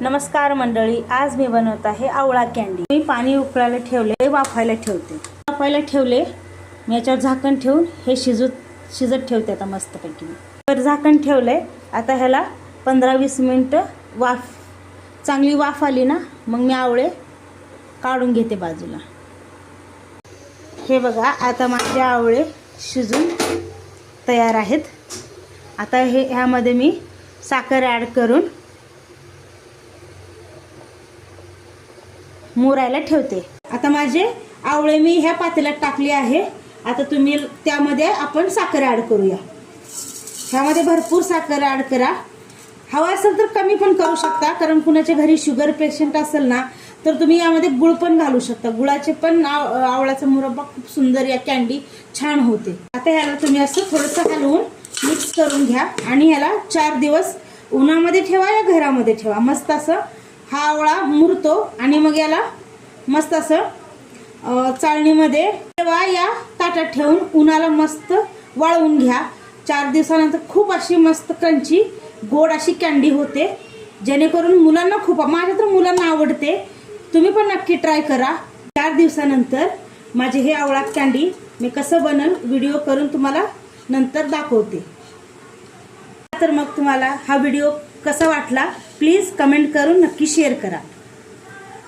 नमस्कार मंडळी, आज मी बनवत आहे आवळा कँडी। मी पाणी उकळायला ठेवले, वाफायला ठेवते। वाफायला ठेवले, मी याच्यावर झाकण ठेवून हे शिजत ठेवते आता मस्तपैकी। तर झाकण ठेवले, आता ह्याला 15-20 मिनिटं चांगली वाफ आली ना, मग मी आवळे काढून घेते बाजूला। हे बघा, आता माझे आवळे शिजून तयार आहेत। आता ह्यामध्ये मी साखर ॲड करून मुरायला ठेवते। आता माझे आवळे मी ह्या पातेल्यात टाकले आहे। आता तुम्ही त्यामध्ये आपण साखर ॲड करूया। ह्यामध्ये भरपूर साखर ॲड करा। हवा असेल तर कमी पण करू शकता, कारण कुणाच्या घरी शुगर पेशंट असेल ना, तर तुम्ही यामध्ये गुळ पण घालू शकता। गुळाचे पण आवळाचा मुरब्बा खूप सुंदर या कँडी छान होते। आता ह्याला तुम्ही असं थोडंसं हलवून मिक्स करून घ्या आणि ह्याला 4 दिवस उन्हामध्ये ठेवा या घरामध्ये ठेवा। मस्त असं हा आवळा मुरतो आणि मग याला मस्त असं चाळणीमध्ये ठेवा या ताटात ठेवून उन्हाला मस्त वाळवून घ्या। 4 दिवसानंतर खूप अशी मस्त क्रंची गोड अशी कँडी होते, जेणेकरून मुलांना माझ्या तर मुलांना आवडते। तुम्ही पण नक्की ट्राय करा। 4 दिवसानंतर माझे हे आवळा कँडी मी कसं बनल व्हिडिओ करून तुम्हाला नंतर दाखवते। तर मग तुम्हाला हा व्हिडिओ कसा वाटला प्लीज कमेंट करून नक्की शेअर करा।